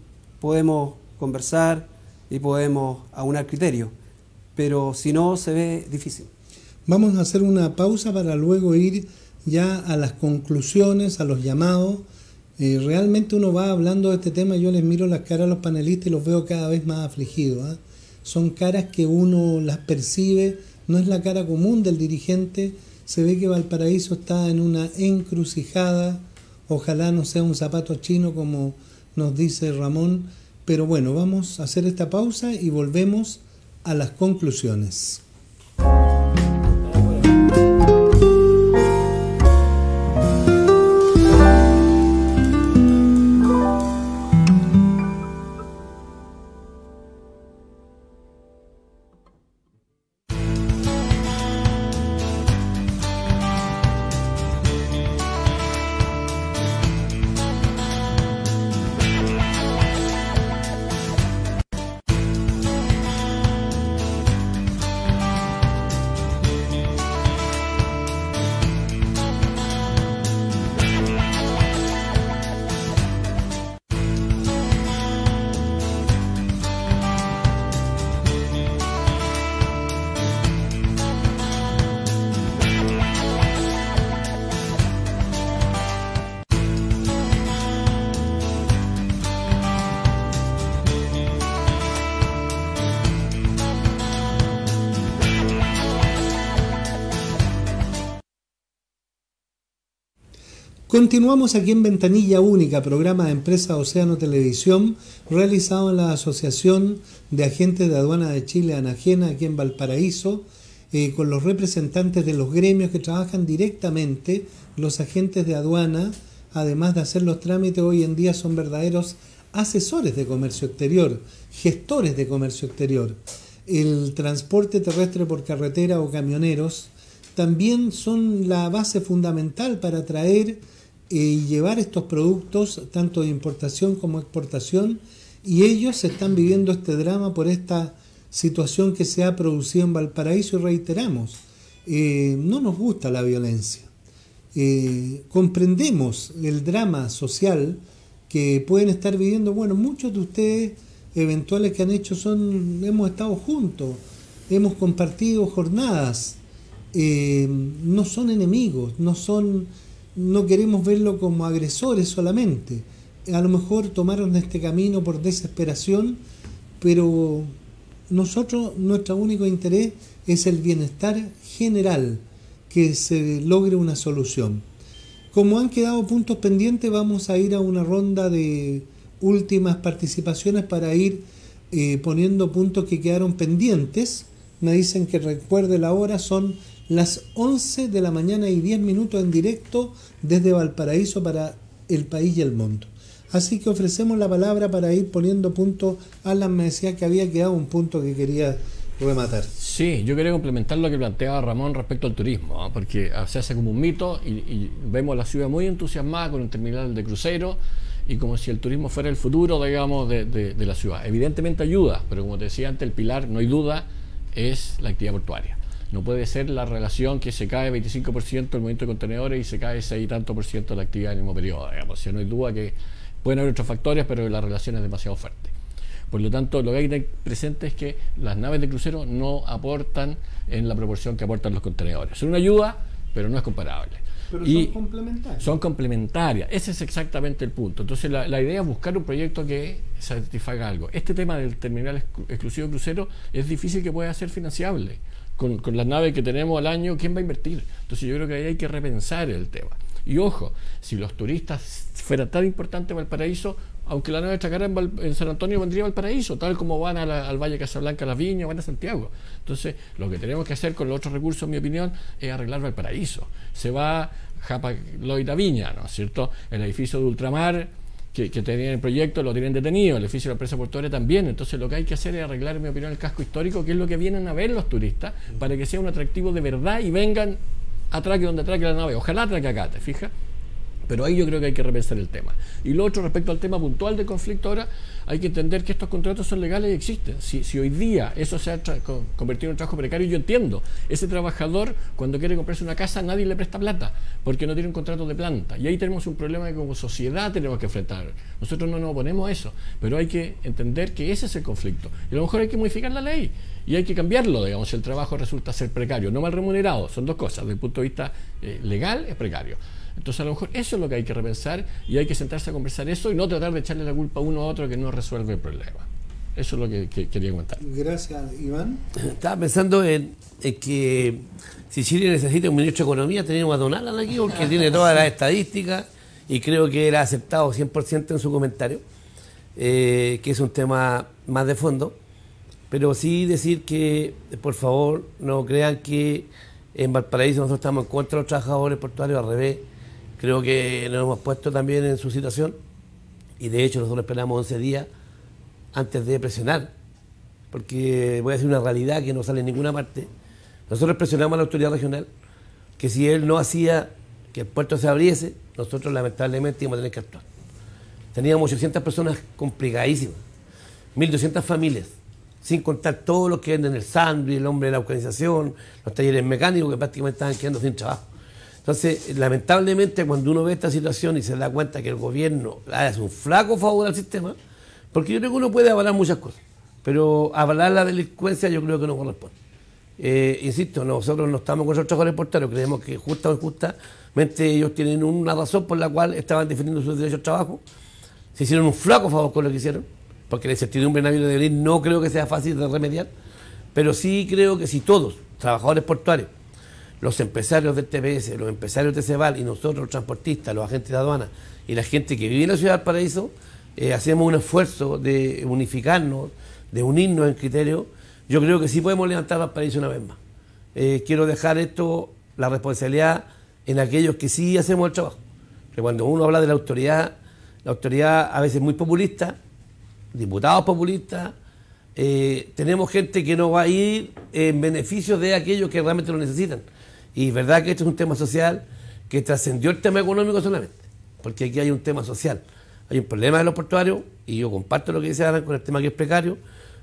podemos conversar y podemos aunar criterios, pero si no, se ve difícil. Vamos a hacer una pausa para luego ir ya a las conclusiones, a los llamados. Realmente uno va hablando de este tema, yo les miro las caras a los panelistas y los veo cada vez más afligidos. Son caras que uno las percibe, no es la cara común del dirigente. Se ve que Valparaíso está en una encrucijada, ojalá no sea un zapato chino como nos dice Ramón, pero bueno, vamos a hacer esta pausa y volvemos a las conclusiones. Continuamos aquí en Ventanilla Única, programa de Empresa Océano Televisión, realizado en la Asociación de Agentes de Aduana de Chile, ANAGENA, aquí en Valparaíso, con los representantes de los gremios que trabajan directamente, los agentes de aduana, además de hacer los trámites, hoy en día son verdaderos asesores de comercio exterior, gestores de comercio exterior. El transporte terrestre por carretera o camioneros también son la base fundamental para traer y llevar estos productos, tanto de importación como exportación, y ellos están viviendo este drama por esta situación que se ha producido en Valparaíso, y reiteramos, no nos gusta la violencia. Comprendemos el drama social que pueden estar viviendo. Bueno, muchos de ustedes eventuales que han hecho hemos estado juntos, hemos compartido jornadas, no son enemigos, no queremos verlo como agresores solamente. A lo mejor tomaron este camino por desesperación, pero nuestro único interés es el bienestar general, que se logre una solución. Como han quedado puntos pendientes, vamos a ir a una ronda de últimas participaciones para ir poniendo puntos que quedaron pendientes. Me dicen que recuerde la hora, son las 11 de la mañana y 10 minutos en directo desde Valparaíso para el país y el mundo. Así que ofrecemos la palabra para ir poniendo puntos. Alan me decía que había quedado un punto que quería rematar. Sí, yo quería complementar lo que planteaba Ramón respecto al turismo, ¿no? Porque se hace como un mito y vemos la ciudad muy entusiasmada con un terminal de crucero y como si el turismo fuera el futuro, digamos, de la ciudad. Evidentemente ayuda, pero como te decía antes, el pilar, no hay duda, es la actividad portuaria. No puede ser la relación que se cae 25% el movimiento de contenedores y se cae 6 y tanto % de la actividad en el mismo periodo, digamos. O sea, no hay duda que pueden haber otros factores, pero la relación es demasiado fuerte. Por lo tanto, lo que hay que tener presente es que las naves de crucero no aportan en la proporción que aportan los contenedores. Son una ayuda, pero no es comparable. Pero son complementarias. Son complementarias, ese es exactamente el punto. Entonces la idea es buscar un proyecto que satisfaga algo. Este tema del terminal exclusivo crucero es difícil que pueda ser financiable. Con las naves que tenemos al año, ¿quién va a invertir? Entonces yo creo que ahí hay que repensar el tema. Y ojo, si los turistas fuera tan importante Valparaíso, aunque la nave destacara en San Antonio, vendría a Valparaíso, tal como van al Valle de Casablanca, a Las Viñas, van a Santiago. Entonces, lo que tenemos que hacer con los otros recursos, en mi opinión, es arreglar Valparaíso. Se va Japa Loita Viña, ¿no es cierto? El edificio de Ultramar, que tenían el proyecto, lo tienen detenido, el edificio de la empresa portuaria también. Entonces, lo que hay que hacer es arreglar, en mi opinión, el casco histórico, que es lo que vienen a ver los turistas, para que sea un atractivo de verdad y vengan, atraque donde atraque la nave. Ojalá atraque acá, ¿te fijas? Pero ahí yo creo que hay que repensar el tema. Y lo otro, respecto al tema puntual del conflicto ahora, hay que entender que estos contratos son legales y existen. Si hoy día eso se ha convertido en un trabajo precario, yo entiendo. Ese trabajador, cuando quiere comprarse una casa, nadie le presta plata, porque no tiene un contrato de planta. Y ahí tenemos un problema que como sociedad tenemos que enfrentar. Nosotros no nos oponemos a eso, pero hay que entender que ese es el conflicto. Y a lo mejor hay que modificar la ley y hay que cambiarlo, digamos, si el trabajo resulta ser precario, no mal remunerado. Son dos cosas. Desde el punto de vista legal, es precario. Entonces a lo mejor eso es lo que hay que repensar y hay que sentarse a conversar eso y no tratar de echarle la culpa a uno a otro que no resuelve el problema. Eso es lo que quería comentar. Gracias, Iván. Estaba pensando en que si Chile necesita un ministro de Economía, tenemos a Don Alan aquí porque tiene todas las estadísticas y creo que era aceptado 100% en su comentario, que es un tema más de fondo, pero sí decir que, por favor, no crean que en Valparaíso nosotros estamos en contra de los trabajadores portuarios, al revés. Creo que nos hemos puesto también en su situación y de hecho nosotros esperamos 11 días antes de presionar, porque voy a decir una realidad que no sale en ninguna parte. Nosotros presionamos a la autoridad regional que si él no hacía que el puerto se abriese, nosotros lamentablemente íbamos a tener que actuar. Teníamos 800 personas complicadísimas, 1.200 familias, sin contar todos los que venden el sándwich, el hombre de la organización, los talleres mecánicos que prácticamente estaban quedando sin trabajo. Entonces, lamentablemente, cuando uno ve esta situación y se da cuenta que el gobierno hace un flaco favor al sistema, porque yo creo que uno puede avalar muchas cosas, pero avalar la delincuencia yo creo que no corresponde. Insisto, nosotros no estamos con los trabajadores portuarios, creemos que justa o injustamente ellos tienen una razón por la cual estaban defendiendo sus derechos de trabajo, se hicieron un flaco favor con lo que hicieron, porque la incertidumbre naviera de venir no creo que sea fácil de remediar, pero sí creo que si todos, trabajadores portuarios, los empresarios del TPS, los empresarios de Ceval y nosotros los transportistas, los agentes de aduana y la gente que vive en la ciudad de Valparaíso, hacemos un esfuerzo de unificarnos, de unirnos en criterios. Yo creo que sí podemos levantar Valparaíso una vez más. Quiero dejar esto, la responsabilidad en aquellos que sí hacemos el trabajo. Porque cuando uno habla de la autoridad a veces es muy populista, diputados populistas, tenemos gente que no va a ir en beneficio de aquellos que realmente lo necesitan. Y es verdad que esto es un tema social que trascendió el tema económico solamente, porque aquí hay un tema social. Hay un problema de los portuarios, y yo comparto lo que dice Alan con el tema que es precario,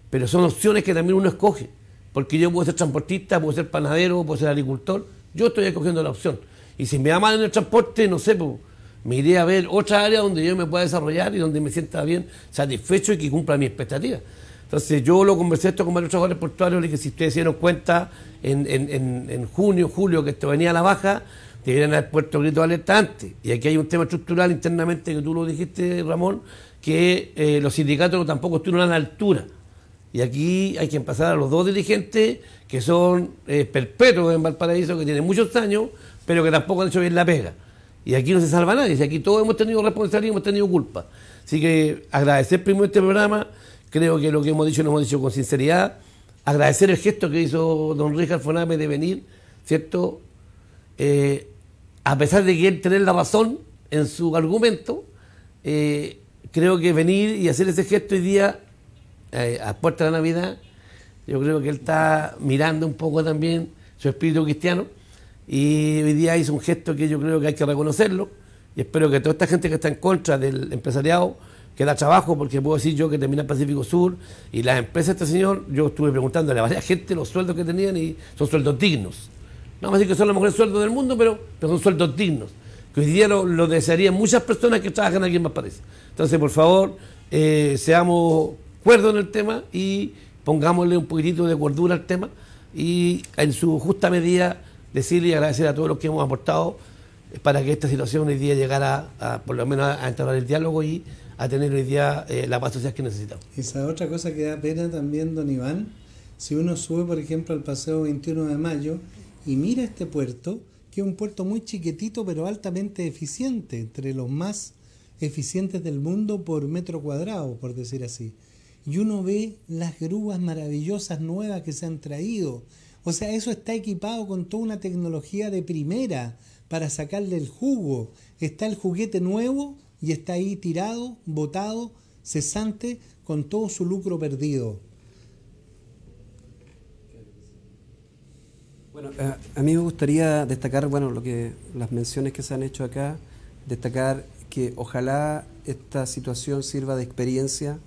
pero son opciones que también uno escoge, porque yo puedo ser transportista, puedo ser panadero, puedo ser agricultor, yo estoy escogiendo la opción. Y si me va mal en el transporte, no sé, pues, me iré a ver otra área donde yo me pueda desarrollar y donde me sienta bien, satisfecho y que cumpla mis expectativas. Entonces yo lo conversé esto con varios trabajadores portuarios, le dije, si ustedes se dieron cuenta en junio, julio, que esto venía a la baja, deberían haber puesto grito de alerta antes. Y aquí hay un tema estructural internamente, que tú lo dijiste, Ramón, que los sindicatos tampoco estuvieron a la altura. Y aquí hay que pasar a los dos dirigentes que son perpetuos en Valparaíso, que tienen muchos años, pero que tampoco han hecho bien la pega. Y aquí no se salva nadie, aquí todos hemos tenido responsabilidad y hemos tenido culpa. Así que agradecer primero este programa. Creo que lo que hemos dicho lo hemos dicho con sinceridad. Agradecer el gesto que hizo don Richard Foname de venir, ¿cierto? A pesar de que él tener la razón en su argumento, creo que venir y hacer ese gesto hoy día, a puerta de la Navidad, yo creo que él está mirando un poco también su espíritu cristiano, y hoy día hizo un gesto que yo creo que hay que reconocerlo, y espero que toda esta gente que está en contra del empresariado, que da trabajo, porque puedo decir yo que termina en Pacífico Sur, y las empresas de este señor, yo estuve preguntándole a varias gente los sueldos que tenían, y son sueldos dignos. No vamos a decir que son los mejores sueldos del mundo, pero son sueldos dignos, que hoy día lo desearían muchas personas que trabajan aquí en Valparaíso. Entonces, por favor, seamos cuerdos en el tema y pongámosle un poquitito de cordura al tema, y en su justa medida decirle y agradecer a todos los que hemos aportado para que esta situación hoy día llegara por lo menos a entablar el diálogo y a tener hoy día la paz social que necesitamos. Esa otra cosa que da pena también, don Iván, si uno sube, por ejemplo, al Paseo 21 de Mayo y mira este puerto, que es un puerto muy chiquitito pero altamente eficiente, entre los más eficientes del mundo por metro cuadrado, por decir así. Y uno ve las grúas maravillosas nuevas que se han traído. O sea, eso está equipado con toda una tecnología de primera para sacarle el jugo. Está el juguete nuevo y está ahí tirado, botado, cesante, con todo su lucro perdido. Bueno, a mí me gustaría destacar, bueno, las menciones que se han hecho acá, destacar que ojalá esta situación sirva de experiencia,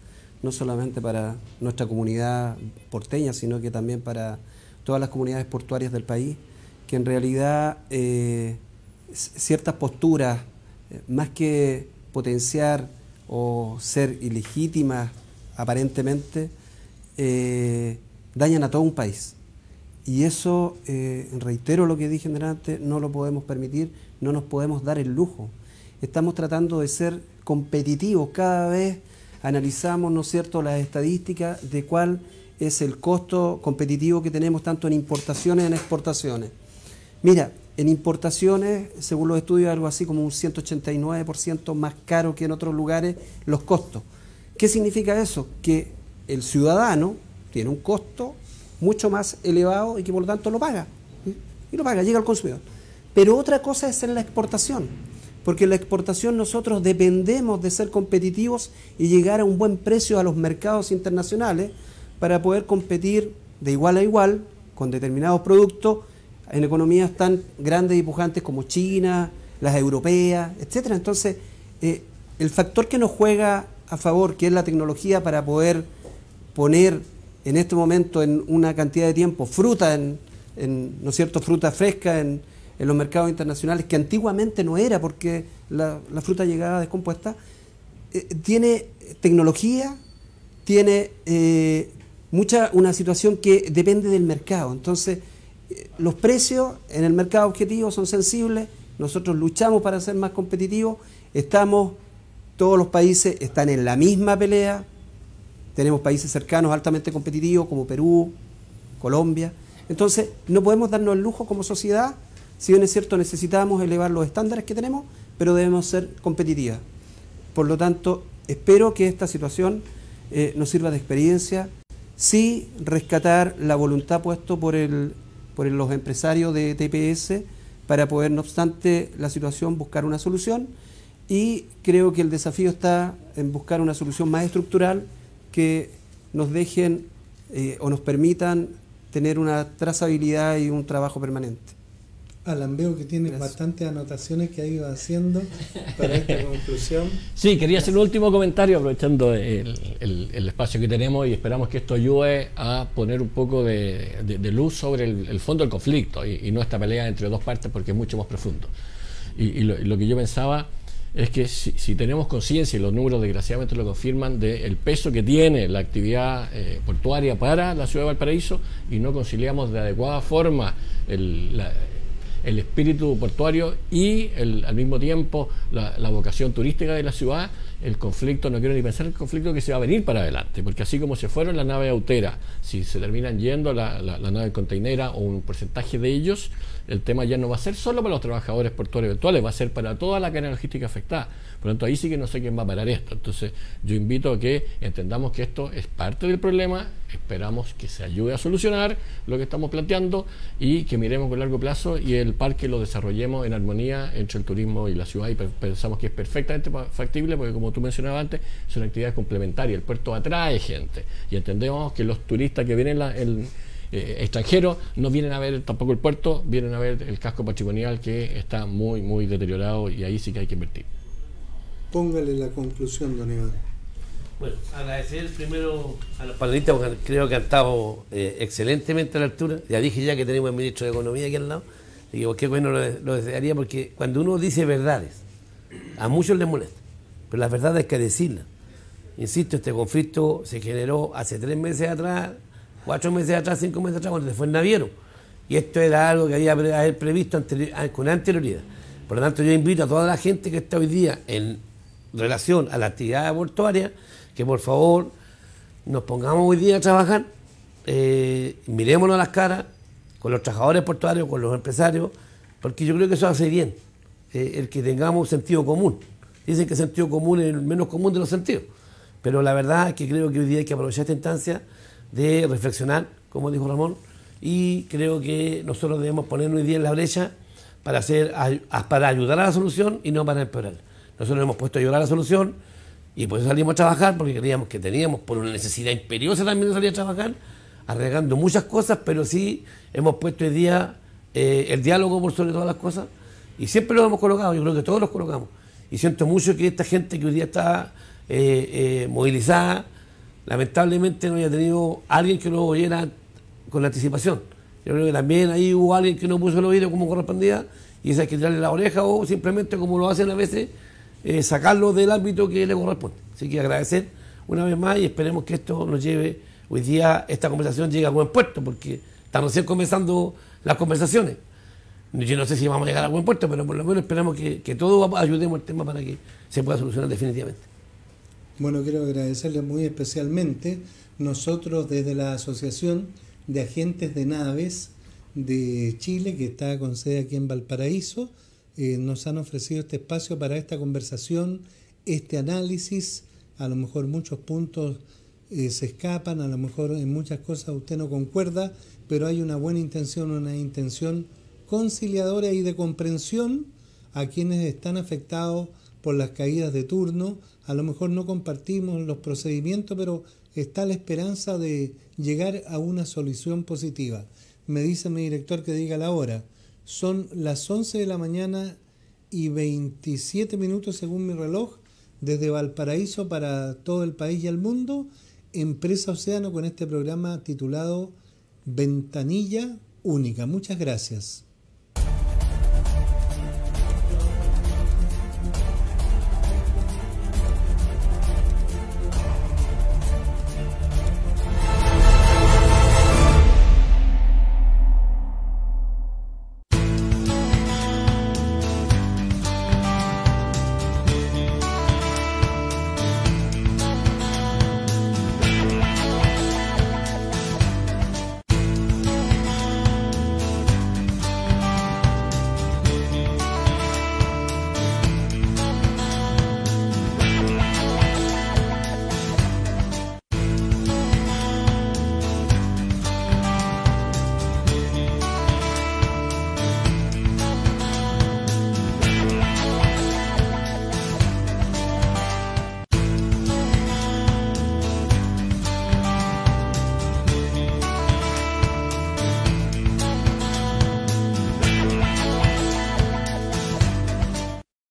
no solamente para nuestra comunidad porteña, sino que también para todas las comunidades portuarias del país, que en realidad ciertas posturas, más que potenciar o ser ilegítimas aparentemente, dañan a todo un país. Y eso, reitero lo que dije antes, no lo podemos permitir, no nos podemos dar el lujo. Estamos tratando de ser competitivos, cada vez analizamos, ¿no es cierto?, las estadísticas de cuál es el costo competitivo que tenemos tanto en importaciones y en exportaciones. Mira, en importaciones, según los estudios, algo así como un 189% más caro que en otros lugares los costos. ¿Qué significa eso? Que el ciudadano tiene un costo mucho más elevado y que por lo tanto lo paga. Y lo paga, llega al consumidor. Pero otra cosa es en la exportación, porque en la exportación nosotros dependemos de ser competitivos y llegar a un buen precio a los mercados internacionales para poder competir de igual a igual con determinados productos en economías tan grandes y pujantes como China, las europeas, etcétera. Entonces, el factor que nos juega a favor, que es la tecnología para poder poner en este momento en una cantidad de tiempo fruta, ¿no es cierto?, fruta fresca en los mercados internacionales, que antiguamente no era porque la fruta llegaba descompuesta, tiene tecnología, tiene una situación que depende del mercado. Entonces, los precios en el mercado objetivo son sensibles, nosotros luchamos para ser más competitivos, todos los países están en la misma pelea, tenemos países cercanos altamente competitivos como Perú, Colombia, Entonces, no podemos darnos el lujo como sociedad, si bien es cierto, necesitamos elevar los estándares que tenemos, pero debemos ser competitivas. Por lo tanto, espero que esta situación nos sirva de experiencia, sí rescatar la voluntad puesto por los empresarios de TPS para poder, no obstante la situación, buscar una solución, y creo que el desafío está en buscar una solución más estructural que nos dejen o nos permitan tener una trazabilidad y un trabajo permanente. Alan, veo que tienes bastantes anotaciones que ha ido haciendo para esta conclusión. Sí, quería hacer un último comentario aprovechando el espacio que tenemos, y esperamos que esto ayude a poner un poco de luz sobre el fondo del conflicto y no esta pelea entre dos partes, porque es mucho más profundo. Y lo que yo pensaba es que si tenemos conciencia, y los números desgraciadamente lo confirman, del peso que tiene la actividad portuaria para la ciudad de Valparaíso, y no conciliamos de adecuada forma el espíritu portuario y al mismo tiempo la vocación turística de la ciudad, el conflicto, no quiero ni pensar el conflicto que se va a venir para adelante, porque así como se fueron las naves auteras, si se terminan yendo la nave containera o un porcentaje de ellos, el tema ya no va a ser solo para los trabajadores portuarios eventuales, va a ser para toda la cadena logística afectada. Por lo tanto, ahí sí que no sé quién va a parar esto. Entonces, yo invito a que entendamos que esto es parte del problema, esperamos que se ayude a solucionar lo que estamos planteando y que miremos con largo plazo y el parque lo desarrollemos en armonía entre el turismo y la ciudad, y pensamos que es perfectamente factible porque, como tú mencionabas antes, son actividades complementarias. El puerto atrae gente y entendemos que los turistas que vienen extranjeros no vienen a ver tampoco el puerto, vienen a ver el casco patrimonial que está muy, muy deteriorado, y ahí sí que hay que invertir. Póngale la conclusión, don Iván. Bueno, agradecer primero a los panelistas, porque creo que han estado excelentemente a la altura. Ya dije ya que tenemos el ministro de Economía aquí al lado, y que qué bueno lo desearía, porque cuando uno dice verdades, a muchos les molesta, pero las verdades hay que decirlas. Insisto, este conflicto se generó hace 3 meses atrás, 4 meses atrás, 5 meses atrás, cuando se fue el naviero, y esto era algo que había haber previsto con anterioridad. Por lo tanto, yo invito a toda la gente que está hoy día en relación a la actividad portuaria, que por favor nos pongamos hoy día a trabajar, mirémonos a las caras con los trabajadores portuarios, con los empresarios, porque yo creo que eso hace bien, el que tengamos sentido común. Dicen que el sentido común es el menos común de los sentidos, pero la verdad es que creo que hoy día hay que aprovechar esta instancia de reflexionar, como dijo Ramón, y creo que nosotros debemos ponernos hoy día en la brecha para ayudar a la solución y no para empeorar. Nosotros hemos puesto a ayudar a la solución, y por eso salimos a trabajar, porque creíamos que teníamos por una necesidad imperiosa también de salir a trabajar, arriesgando muchas cosas, pero sí hemos puesto hoy día el diálogo por sobre todas las cosas, y siempre lo hemos colocado, yo creo que todos los colocamos. Y siento mucho que esta gente que hoy día está movilizada, lamentablemente no haya tenido alguien que lo oyera con anticipación. Yo creo que también ahí hubo alguien que no puso el oído como correspondía, y eso hay que tirarle la oreja, o simplemente, como lo hacen a veces, sacarlo del ámbito que le corresponde. Así que agradecer una vez más, y esperemos que esto nos lleve, hoy día esta conversación llegue a buen puerto, porque están recién comenzando las conversaciones. Yo no sé si vamos a llegar a buen puerto, pero por lo menos esperamos que todos ayudemos al tema para que se pueda solucionar definitivamente. Bueno, quiero agradecerles muy especialmente. Nosotros, desde la Asociación de Agentes de Naves de Chile, que está con sede aquí en Valparaíso, nos han ofrecido este espacio para esta conversación, este análisis. A lo mejor muchos puntos se escapan, a lo mejor en muchas cosas usted no concuerda, pero hay una buena intención, una intención conciliadora y de comprensión a quienes están afectados por las caídas de turno. A lo mejor no compartimos los procedimientos, pero está la esperanza de llegar a una solución positiva. Me dice mi director que diga la hora. Son las 11 de la mañana y 27 minutos según mi reloj, desde Valparaíso para todo el país y el mundo, Empresa Océano, con este programa titulado Ventanilla Única. Muchas gracias.